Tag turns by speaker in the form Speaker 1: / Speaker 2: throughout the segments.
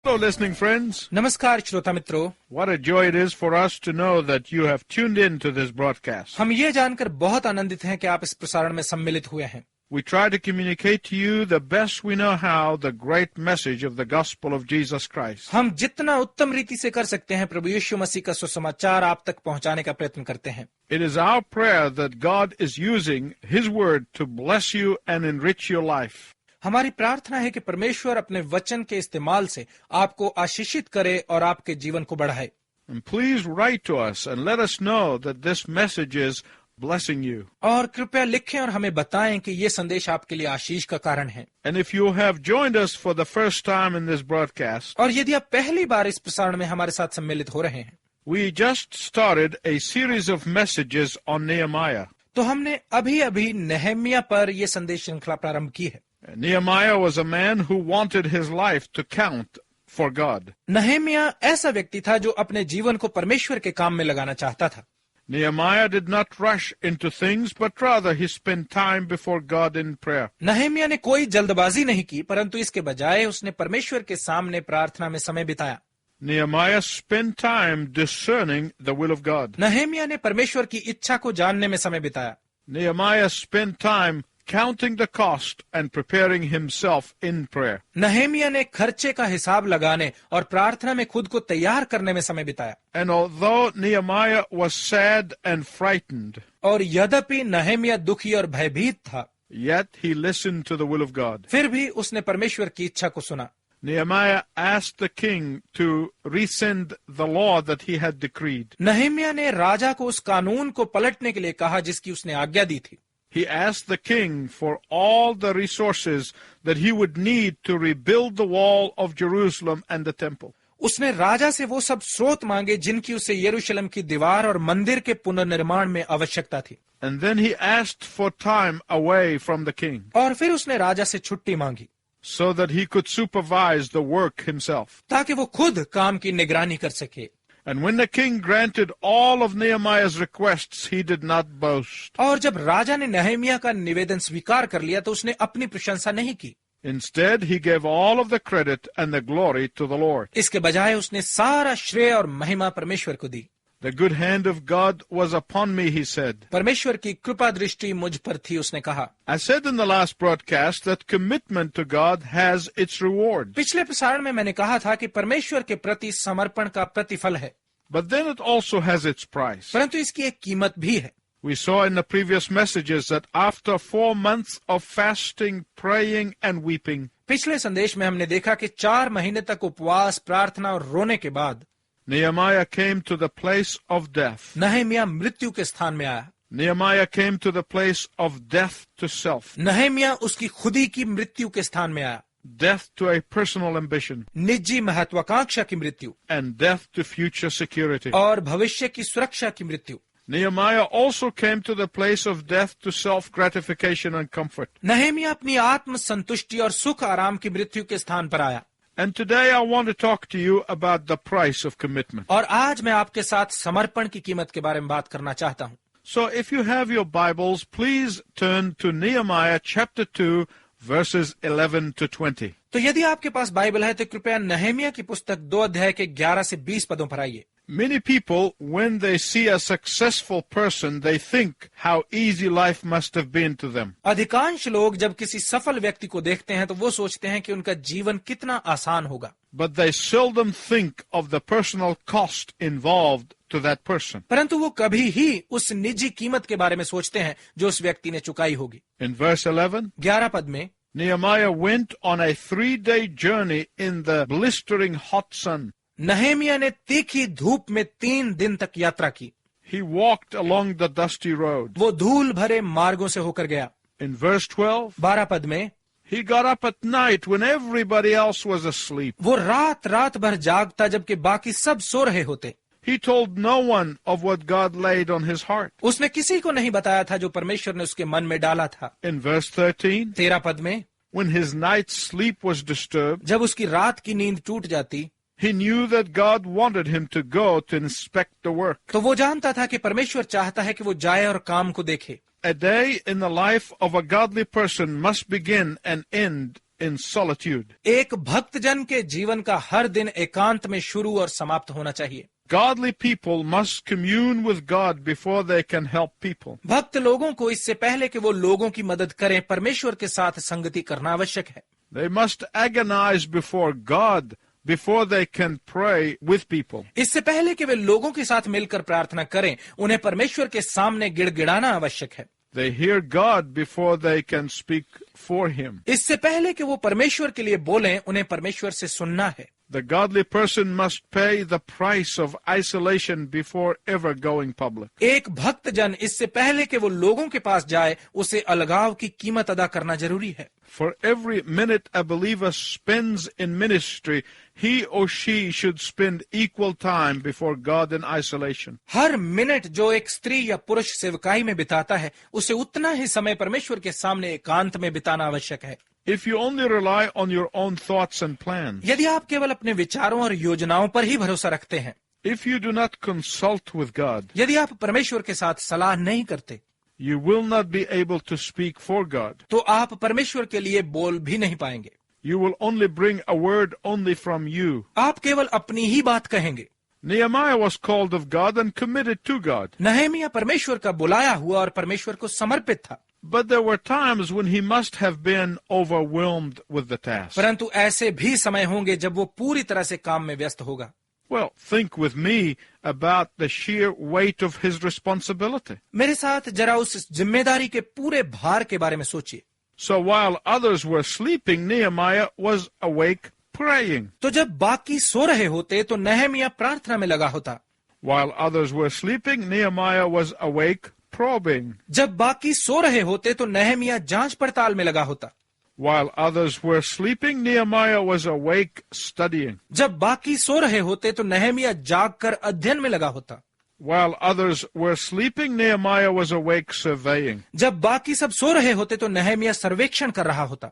Speaker 1: Hello, listening friends.
Speaker 2: नमस्कार श्रोता मित्रों,
Speaker 1: What a joy it is for us to know that you have tuned in to this broadcast.
Speaker 2: हम ये जानकर बहुत आनंदित हैं कि आप इस प्रसारण में सम्मिलित हुए हैं।
Speaker 1: We try to communicate to you the best we know how the great message of the gospel of Jesus Christ.
Speaker 2: हम जितना उत्तम रीति से कर सकते हैं प्रभु यीशु मसीह का सुसमाचार आप तक पहुंचाने का प्रयत्न करते हैं।
Speaker 1: It is our prayer that God is using His word to bless you and enrich your life.
Speaker 2: हमारी प्रार्थना है कि परमेश्वर अपने वचन के इस्तेमाल से आपको आशीषित करे और आपके जीवन को बढ़ाए।
Speaker 1: And please write to us and let us know that this message is blessing you.
Speaker 2: और कृपया लिखें और हमें बताएं कि ये संदेश आपके लिए आशीष का कारण है।
Speaker 1: And if you have joined us for the first time in this broadcast,
Speaker 2: और यदि आप पहली बार इस प्रसारण में हमारे साथ सम्मिलित हो रहे हैं,
Speaker 1: we just started a series of messages on Nehemiah.
Speaker 2: तो हमने अभी नेहमिया पर यह संदेश श्रृंखला प्रारंभ की है।
Speaker 1: Nehemiah was a man who wanted his life to count for God.
Speaker 2: Nehemiah ऐसा व्यक्ति था जो अपने जीवन को परमेश्वर के काम में लगाना चाहता था।
Speaker 1: Nehemiah did not rush into things, but rather he spent time before God in prayer.
Speaker 2: Nehemiah ने कोई जल्दबाजी नहीं की, परंतु इसके बजाय उसने परमेश्वर के सामने प्रार्थना में समय बिताया।
Speaker 1: Nehemiah spent time discerning the will of God.
Speaker 2: Nehemiah ने परमेश्वर की इच्छा को जानने में समय बिताया।
Speaker 1: Nehemiah spent time counting the cost and preparing himself in prayer.
Speaker 2: Nehemiah ने खर्चे का हिसाब लगाने और प्रार्थना में खुद को तैयार करने में समय बिताया।
Speaker 1: And although Nehemiah was sad and frightened,
Speaker 2: और यद्यपि नहमिया दुखी और भयभीत था,
Speaker 1: yet he listened to the will of God.
Speaker 2: फिर भी उसने परमेश्वर की इच्छा को सुना।
Speaker 1: Nehemiah asked the king to rescind the law that he had decreed.
Speaker 2: Nehemiah ने राजा को उस कानून को पलटने के लिए कहा जिसकी उसने आज्ञा दी थी।
Speaker 1: He asked the king for all the resources that he would need to rebuild the wall of Jerusalem and the temple.
Speaker 2: उसने राजा से वो सब स्रोत मांगे जिनकी उसे यरूशलेम की दीवार और मंदिर के पुनर्निर्माण में आवश्यकता थी।
Speaker 1: And then he asked for time away from the king,
Speaker 2: और फिर उसने राजा से छुट्टी मांगी,
Speaker 1: so that he could supervise the work himself.
Speaker 2: ताकि वो खुद काम की निगरानी कर सके।
Speaker 1: And when the king granted all of Nehemiah's requests, he did not boast.
Speaker 2: और जब राजा ने नहमिया का निवेदन स्वीकार कर लिया तो उसने अपनी प्रशंसा नहीं की।
Speaker 1: Instead, he gave all of the credit and the glory to the Lord.
Speaker 2: इसके बजाय उसने सारा श्रेय और महिमा परमेश्वर को दी।
Speaker 1: The good hand of God was upon me, he said.
Speaker 2: परमेश्वर की कृपा दृष्टि मुझ पर थी, उसने कहा।
Speaker 1: I said in the last broadcast that commitment to God has its reward.
Speaker 2: पिछले प्रसारण में मैंने कहा था कि परमेश्वर के प्रति समर्पण का प्रतिफल है,
Speaker 1: But then it also has its price.
Speaker 2: परंतु इसकी एक कीमत भी है।
Speaker 1: We saw in the previous messages that after 4 months of fasting, praying, and weeping,
Speaker 2: पिछले संदेश में हमने देखा कि 4 महीने तक उपवास, प्रार्थना और रोने के बाद
Speaker 1: Nehemiah came to the place of death.
Speaker 2: Nehemiah मृत्यु के स्थान में आया।
Speaker 1: Nehemiah came to the place of death to self,
Speaker 2: Nehemiah उसकी खुदी की मृत्यु के स्थान में आया।
Speaker 1: death to a personal ambition,
Speaker 2: निजी महत्वाकांक्षा की मृत्यु
Speaker 1: and death to future security.
Speaker 2: और भविष्य की सुरक्षा की मृत्यु।
Speaker 1: Nehemiah also came to the place of death to self-gratification and comfort.
Speaker 2: Nehemiah अपनी आत्म संतुष्टि और सुख आराम की मृत्यु के स्थान पर आया।
Speaker 1: And today I want to talk to you about the price of commitment.
Speaker 2: और आज मैं आपके साथ समर्पण की कीमत के बारे में बात करना चाहता हूँ।
Speaker 1: So if you have your Bibles, please turn to Nehemiah chapter 2, verses 11 to 20.
Speaker 2: तो यदि आपके पास बाइबल है तो कृपया नहमिया की पुस्तक 2 अध्याय के 11 से 20 पदों पर आइए।
Speaker 1: Many people, when they see a successful person, they think how easy life must have been to them.
Speaker 2: अधिकांश लोग जब किसी सफल व्यक्ति को देखते हैं तो वो सोचते हैं कि उनका जीवन कितना आसान होगा,
Speaker 1: But they seldom think of the personal cost involved to that person.
Speaker 2: परंतु वो कभी ही उस निजी कीमत के बारे में सोचते हैं जो उस व्यक्ति ने चुकाई होगी।
Speaker 1: In verse 11,
Speaker 2: 11 पद में
Speaker 1: Nehemiah went on a 3-day journey in the blistering hot sun.
Speaker 2: Nehemiah ने तीखी धूप में 3 दिन तक यात्रा की।
Speaker 1: He walked along the dusty road.
Speaker 2: वो धूल भरे मार्गों से होकर गया।
Speaker 1: In verse 12,
Speaker 2: 12 पद में
Speaker 1: he got up at night when everybody else was asleep.
Speaker 2: वो रात भर जागता जबकि बाकी सब सो रहे होते।
Speaker 1: He told no one of what God laid on his heart.
Speaker 2: उसने किसी को नहीं बताया था जो परमेश्वर ने उसके मन में डाला था।
Speaker 1: In verse 13,
Speaker 2: 13 पद में
Speaker 1: when his night's sleep was disturbed,
Speaker 2: जब उसकी रात की नींद टूट जाती,
Speaker 1: he knew that God wanted him to go to inspect the work.
Speaker 2: तो वो जानता था कि परमेश्वर चाहता है कि वो जाए और काम को देखे।
Speaker 1: A day in the life of a godly person must begin and end in solitude.
Speaker 2: एक भक्तजन के जीवन का हर दिन एकांत में शुरू और समाप्त होना चाहिए.
Speaker 1: Godly people must commune with God before they can help people.
Speaker 2: भक्त लोगों को इससे पहले कि वो लोगों की मदद करें, परमेश्वर के साथ संगति करना आवश्यक है.
Speaker 1: They must agonize before God before they can pray with people.
Speaker 2: इससे पहले कि वे लोगों के साथ मिलकर प्रार्थना करें, उन्हें परमेश्वर के सामने गिड़गिड़ाना आवश्यक है.
Speaker 1: They hear God before they can speak for Him.
Speaker 2: इससे पहले कि वो परमेश्वर के लिए बोलें, उन्हें परमेश्वर से सुनना है.
Speaker 1: The godly person must pay the price of isolation before ever going public.
Speaker 2: एक भक्त जन इससे पहले कि वो लोगों के पास जाए, उसे अलगाव की कीमत अदा करना जरूरी है.
Speaker 1: For every minute a believer spends in ministry, he or she should spend equal time before God in isolation.
Speaker 2: Her minute जो एक स्त्री या पुरुष सेवकाई में बिताता है, उसे उतना ही समय परमेश्वर के सामने एकांत में बिताना आवश्यक है.
Speaker 1: If you only rely on your own thoughts and plans,
Speaker 2: यदि आप केवल अपने विचारों और योजनाओं पर ही भरोसा रखते हैं,
Speaker 1: if you do not consult with God,
Speaker 2: यदि आप परमेश्वर के साथ सलाह नहीं करते,
Speaker 1: you will not be able to speak for God.
Speaker 2: तो आप परमेश्वर के लिए बोल भी नहीं पाएंगे.
Speaker 1: You will only bring a word only from you.
Speaker 2: आप केवल अपनी ही बात कहेंगे.
Speaker 1: Nehemiah was called of God and committed to God.
Speaker 2: नहमीया परमेश्वर का बुलाया हुआ और परमेश्वर को समर्पित था.
Speaker 1: But there were times when he must have been overwhelmed with the task.
Speaker 2: परंतु ऐसे भी समय होंगे जब वो पूरी तरह से काम में व्यस्त होगा.
Speaker 1: Well, think with me about the sheer weight of his responsibility.
Speaker 2: मेरे साथ जरा उस जिम्मेदारी के पूरे भार के बारे में सोचिए.
Speaker 1: So while others were sleeping, Nehemiah was awake praying.
Speaker 2: तो जब बाकी सो रहे होते तो नहमीया प्रार्थना में लगा होता.
Speaker 1: While others were sleeping, Nehemiah was awake probing.
Speaker 2: जब बाकी सो रहे होते तो नहमीया जांच पड़ताल में लगा होता.
Speaker 1: While others were sleeping, Nehemiah was awake studying.
Speaker 2: जब बाकी सो रहे होते तो नहमीया जागकर अध्ययन में लगा होता.
Speaker 1: While others were sleeping, Nehemiah was awake surveying.
Speaker 2: जब बाकी सब सो रहे होते तो नहमीया सर्वेक्षण कर रहा होता.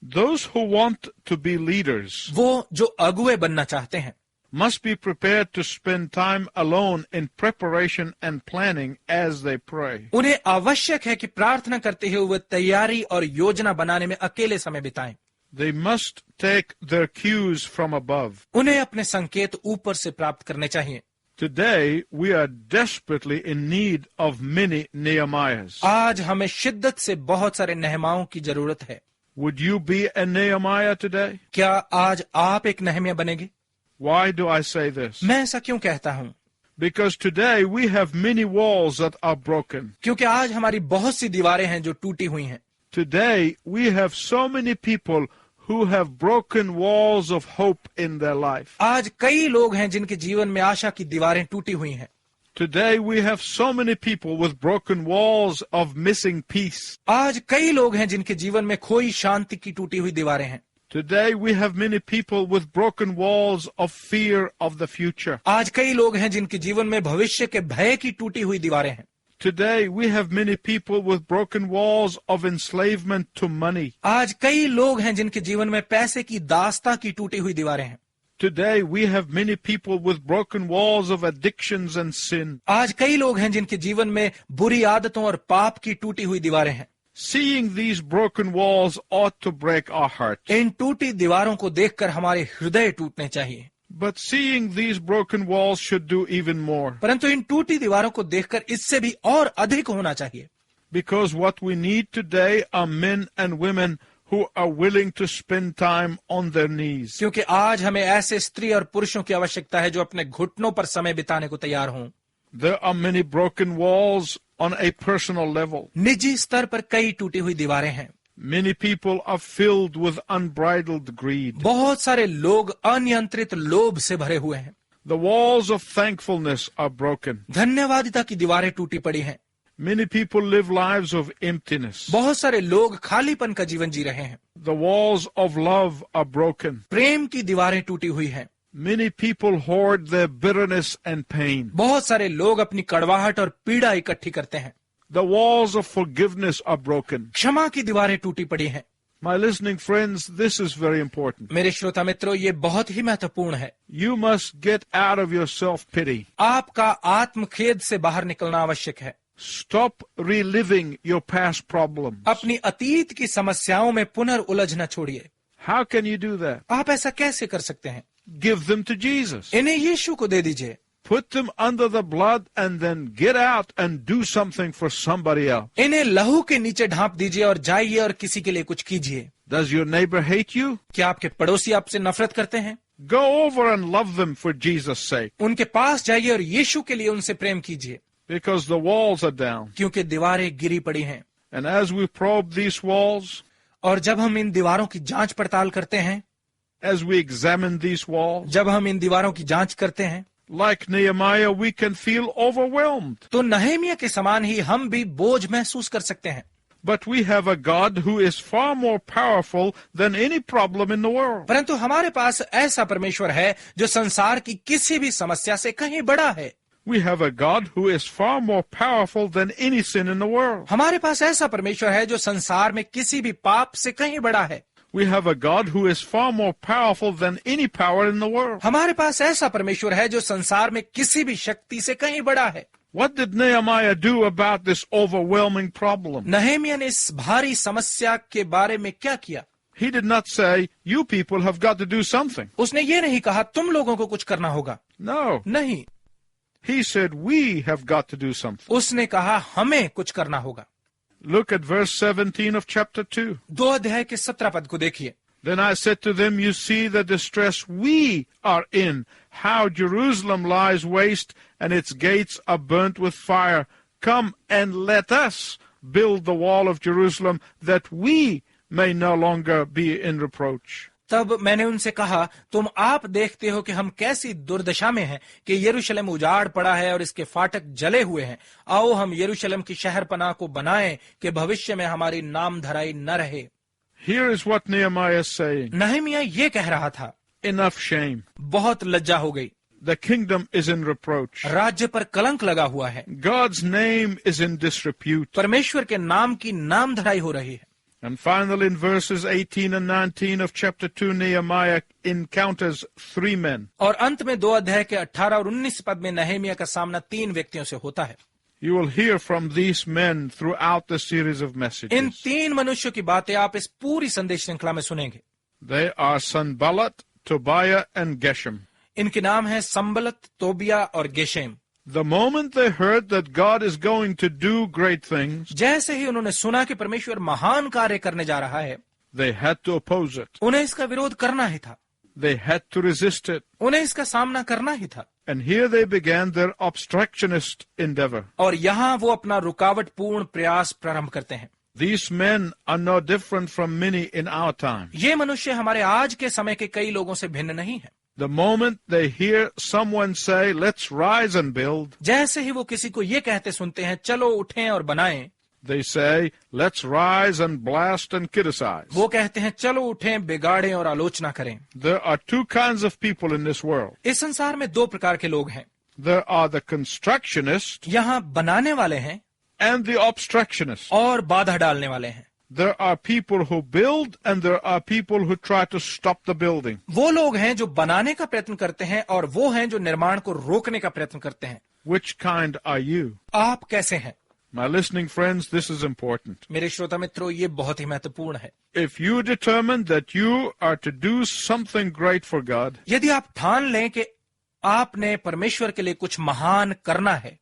Speaker 1: Those who want to be leaders
Speaker 2: वो जो अगुए बनना चाहते हैं,
Speaker 1: must be prepared to spend time alone in preparation and planning as they pray.
Speaker 2: उन्हें आवश्यक है कि प्रार्थना करते हुए वे तैयारी और योजना बनाने में अकेले समय बिताएं.
Speaker 1: They must take their cues from above.
Speaker 2: उन्हें अपने संकेत ऊपर से प्राप्त करने चाहिए.
Speaker 1: Today, we are desperately in need of many Nehemiahs.
Speaker 2: आज हमें शिद्दत से बहुत सारे नहमाओं की जरूरत है.
Speaker 1: Would you be a Nehemiah today?
Speaker 2: क्या आज आप एक नहमिया बनेंगे?
Speaker 1: Why do I say this?
Speaker 2: मैं ऐसा क्यों कहता हूँ?
Speaker 1: Because today we have many walls that are broken.
Speaker 2: क्योंकि आज हमारी बहुत सी दीवारें हैं जो टूटी हुई हैं.
Speaker 1: Today we have so many people who have broken walls of hope in their life.
Speaker 2: आज कई लोग हैं जिनके जीवन में आशा की दीवारें टूटी हुई हैं.
Speaker 1: Today we have so many people with broken walls of missing peace.
Speaker 2: आज कई लोग हैं जिनके जीवन में खोई शांति की टूटी हुई दीवारें हैं.
Speaker 1: Today we have many people with broken walls of fear of the future.
Speaker 2: आज कई लोग हैं जिनके जीवन में भविष्य के भय की टूटी हुई दीवारें हैं.
Speaker 1: Today we have many people with broken walls of enslavement to money.
Speaker 2: आज कई लोग हैं जिनके जीवन में पैसे की दास्ता की टूटी हुई दीवारें हैं.
Speaker 1: Today we have many people with broken walls of addictions and sin.
Speaker 2: आज कई लोग हैं जिनके जीवन में बुरी आदतों और पाप की टूटी हुई दीवारें हैं.
Speaker 1: Seeing these broken walls ought to break our hearts.
Speaker 2: इन टूटी दीवारों को देखकर हमारे हृदय टूटने चाहिए.
Speaker 1: But seeing these broken walls should do even more.
Speaker 2: परंतु इन टूटी दीवारों को देखकर इससे भी और अधिक होना चाहिए.
Speaker 1: Because what we need today are men and women who are willing to spend time on their knees.
Speaker 2: क्योंकि आज हमें ऐसे स्त्री और पुरुषों की आवश्यकता है जो अपने घुटनों पर समय बिताने को तैयार हों.
Speaker 1: There are many broken walls on a personal level.
Speaker 2: निजी स्तर पर कई टूटी हुई दीवारें हैं.
Speaker 1: Many people are filled with unbridled greed.
Speaker 2: बहुत सारे लोग अनियंत्रित लोभ से भरे हुए हैं.
Speaker 1: The walls of thankfulness are broken.
Speaker 2: धन्यवादिता की दीवारें टूटी पड़ी हैं.
Speaker 1: Many people live lives of emptiness.
Speaker 2: बहुत सारे लोग खालीपन का जीवन जी रहे हैं.
Speaker 1: The walls of love are broken.
Speaker 2: प्रेम की दीवारें टूटी हुई हैं.
Speaker 1: Many people hoard their bitterness and pain.
Speaker 2: बहुत सारे लोग अपनी कड़वाहट और पीड़ा इकट्ठी करते हैं.
Speaker 1: The walls of forgiveness are broken.
Speaker 2: क्षमा की दीवारें टूटी पड़ी हैं.
Speaker 1: My listening friends, this is very important.
Speaker 2: मेरे श्रोता मित्रों, ये बहुत ही महत्वपूर्ण है.
Speaker 1: You must get out of your self-pity.
Speaker 2: आपका आत्मखेद से बाहर निकलना आवश्यक है.
Speaker 1: Stop reliving your past problems.
Speaker 2: अपनी अतीत की समस्याओं में पुनर्उलझना छोड़िए.
Speaker 1: How can you do that?
Speaker 2: आप ऐसा कैसे कर सकते हैं?
Speaker 1: Give them to Jesus.
Speaker 2: इन्हें यीशु को दे दीजिए,
Speaker 1: Put them under the blood and then get out and do something for somebody else.
Speaker 2: इन्हें लहू के नीचे ढांप दीजिए और जाइए और किसी के लिए कुछ कीजिए।
Speaker 1: Does your neighbor hate you?
Speaker 2: क्या आपके पड़ोसी आपसे नफरत करते हैं?
Speaker 1: Go over and love them for Jesus' sake,
Speaker 2: उनके पास जाइए और यीशु के लिए उनसे प्रेम कीजिए,
Speaker 1: because the walls are down.
Speaker 2: क्योंकि दीवारें गिरी पड़ी हैं।
Speaker 1: And as we probe these walls,
Speaker 2: और जब हम इन दीवारों की जांच पड़ताल करते हैं,
Speaker 1: as we examine these walls,
Speaker 2: जब हम इन दीवारों की जांच करते हैं,
Speaker 1: like Nehemiah, we can feel overwhelmed.
Speaker 2: तो नहमीया के समान ही हम भी बोझ महसूस कर सकते हैं।
Speaker 1: But we have a God who is far more powerful than any problem in the world.
Speaker 2: परंतु हमारे पास ऐसा परमेश्वर है जो संसार की किसी भी समस्या से कहीं बड़ा है।
Speaker 1: We have a God who is far more powerful than any sin in the world.
Speaker 2: हमारे पास ऐसा परमेश्वर है जो संसार में किसी भी पाप से कहीं बड़ा है।
Speaker 1: We have a God who is far more powerful than any power in the world.
Speaker 2: हमारे पास ऐसा परमेश्वर है जो संसार में किसी भी शक्ति से कहीं बड़ा है।
Speaker 1: What did Nehemiah do about this overwhelming problem?
Speaker 2: नहमीया ने इस भारी समस्या के बारे में क्या किया?
Speaker 1: He did not say, you people have got to do something.
Speaker 2: उसने ये नहीं कहा तुम लोगों को कुछ करना होगा।
Speaker 1: No.
Speaker 2: नहीं,
Speaker 1: He said, we have got to do something.
Speaker 2: उसने कहा हमें कुछ करना होगा।
Speaker 1: Look at verse 17 of chapter 2.
Speaker 2: 2 अध्याय के 17 पद को देखिए।
Speaker 1: Then I said to them, you see the distress we are in, how Jerusalem lies waste and its gates are burnt with fire. Come and let us build the wall of Jerusalem that we may no longer be in reproach.
Speaker 2: तब मैंने उनसे कहा, तुम आप देखते हो कि हम कैसी दुर्दशा में हैं कि यरूशलेम उजाड़ पड़ा है और इसके फाटक जले हुए हैं। आओ हम यरूशलेम की शहरपनाह को बनाएं कि भविष्य में हमारी नाम धराई न रहे।
Speaker 1: Here is what Nehemiah is saying.
Speaker 2: नहमीया ये कह रहा था,
Speaker 1: Enough shame.
Speaker 2: बहुत लज्जा हो गई,
Speaker 1: The kingdom is in reproach.
Speaker 2: राज्य पर कलंक लगा हुआ है,
Speaker 1: God's name is in disrepute.
Speaker 2: परमेश्वर के नाम की नाम धराई हो रही है।
Speaker 1: And finally, in verses 18 and 19 of chapter 2, Nehemiah encounters 3 men.
Speaker 2: और अंत में 2 अध्याय के 18 और 19 पद में नहमीया का सामना 3 व्यक्तियों से होता है।
Speaker 1: You will hear from these men throughout the series of
Speaker 2: in
Speaker 1: messages.
Speaker 2: 3 मनुष्यों की बातें आप इस पूरी संदेश श्रृंखला में सुनेंगे।
Speaker 1: They are Sanballat, Tobiah, and Geshem.
Speaker 2: इनके नाम है संबलत, तोबिया और Geshem.
Speaker 1: The moment they heard that God is going to do great things,
Speaker 2: जैसे ही उन्होंने सुना कि परमेश्वर महान कार्य करने जा रहा है,
Speaker 1: they had to oppose it.
Speaker 2: उन्हें इसका विरोध करना ही था,
Speaker 1: They had to resist it.
Speaker 2: उन्हें इसका सामना करना ही था।
Speaker 1: And here they began their obstructionist endeavor.
Speaker 2: और यहाँ वो अपना रुकावटपूर्ण प्रयास प्रारंभ करते हैं।
Speaker 1: These men are no different from many in our time.
Speaker 2: ये मनुष्य हमारे आज के समय के कई लोगों से भिन्न नहीं है।
Speaker 1: The moment they hear someone say, let's rise and build,
Speaker 2: जैसे ही वो किसी को ये कहते सुनते हैं, चलो उठें और बनाएं,
Speaker 1: they say, let's rise and blast and criticize.
Speaker 2: वो कहते हैं चलो उठें, बिगाड़ें और आलोचना करें।
Speaker 1: There are 2 kinds of people in this world.
Speaker 2: इस संसार में 2 प्रकार के लोग हैं।
Speaker 1: There are the constructionists
Speaker 2: यहाँ बनाने वाले हैं
Speaker 1: and the obstructionists.
Speaker 2: और बाधा डालने वाले हैं।
Speaker 1: There are people who build and there are people who try to stop the building.
Speaker 2: वो लोग हैं जो बनाने का प्रयत्न करते हैं और वो हैं जो निर्माण को रोकने का प्रयत्न करते हैं।
Speaker 1: Which kind are you?
Speaker 2: आप कैसे हैं?
Speaker 1: My listening friends, this is important.
Speaker 2: मेरे श्रोता मित्रों, ये बहुत ही महत्वपूर्ण है।
Speaker 1: If you determine that you are to do something great for God,
Speaker 2: यदि आप ठान लें कि आपने परमेश्वर के लिए कुछ महान करना है,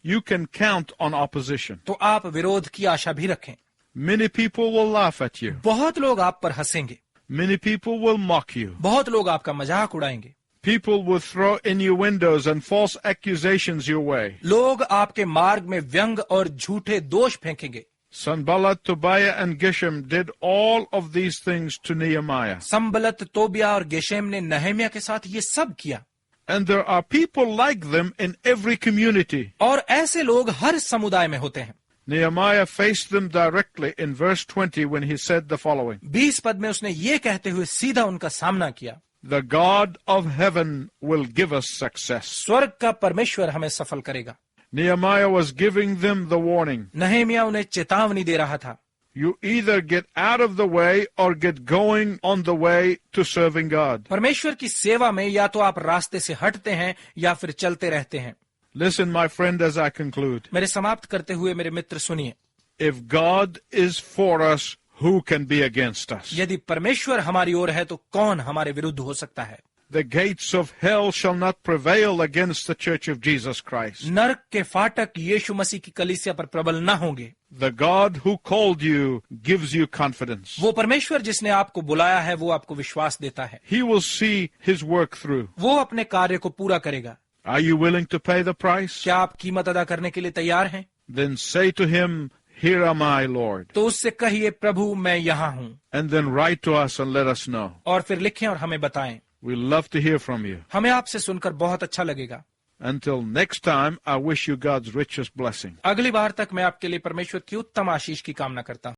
Speaker 1: you can count on opposition.
Speaker 2: तो आप विरोध की आशा भी रखें।
Speaker 1: Many people will laugh at you.
Speaker 2: बहुत लोग आप पर हंसेंगे,
Speaker 1: Many people will mock you.
Speaker 2: बहुत लोग आपका मजाक उड़ाएंगे,
Speaker 1: People will throw in your windows and false accusations your way.
Speaker 2: लोग आपके मार्ग में व्यंग और झूठे दोष फेंकेंगे।
Speaker 1: Sanballat, Tobiah, and Geshem did all of these things to Nehemiah.
Speaker 2: संबलत, Tobiah और गेशेम ने नहमीया के साथ ये सब किया।
Speaker 1: And there are people like them in every community.
Speaker 2: और ऐसे लोग हर समुदाय में होते हैं।
Speaker 1: Nehemiah faced them directly in verse 20 when he said the following.
Speaker 2: 20 पद में उसने ये कहते हुए सीधा उनका सामना किया,
Speaker 1: The God of heaven will give us success.
Speaker 2: स्वर्ग का परमेश्वर हमें सफल करेगा।
Speaker 1: Nehemiah was giving them the warning.
Speaker 2: नहमीया उन्हें चेतावनी दे रहा था,
Speaker 1: You either get out of the way or get going on the way to serving God.
Speaker 2: परमेश्वर की सेवा में या तो आप रास्ते से हटते हैं या फिर चलते रहते हैं।
Speaker 1: Listen, my friend, as I conclude.
Speaker 2: मेरे समाप्त करते हुए मेरे मित्र सुनिए,
Speaker 1: If God is for us, who can be against us?
Speaker 2: यदि परमेश्वर हमारी ओर है तो कौन हमारे विरुद्ध हो सकता है?
Speaker 1: The gates of hell shall not prevail against the church of Jesus Christ.
Speaker 2: नरक के फाटक यीशु मसीह की कलीसिया पर प्रबल न होंगे।
Speaker 1: The God who called you gives you confidence.
Speaker 2: वो परमेश्वर जिसने आपको बुलाया है वो आपको विश्वास देता है।
Speaker 1: He will see his work through.
Speaker 2: वो अपने कार्य को पूरा करेगा।
Speaker 1: Are you willing to pay the price?
Speaker 2: क्या आप कीमत अदा करने के लिए तैयार हैं?
Speaker 1: Then say to him, Here am I, Lord.
Speaker 2: तो उससे कहिए, प्रभु मैं यहाँ हूँ।
Speaker 1: And then write to us and let us know.
Speaker 2: और फिर लिखें और हमें बताएं।
Speaker 1: We love to hear from you.
Speaker 2: हमें आपसे सुनकर बहुत अच्छा लगेगा।
Speaker 1: Until next time, I wish you God's richest blessing.
Speaker 2: अगली बार तक मैं आपके लिए परमेश्वर की उत्तम आशीष की कामना करता हूँ।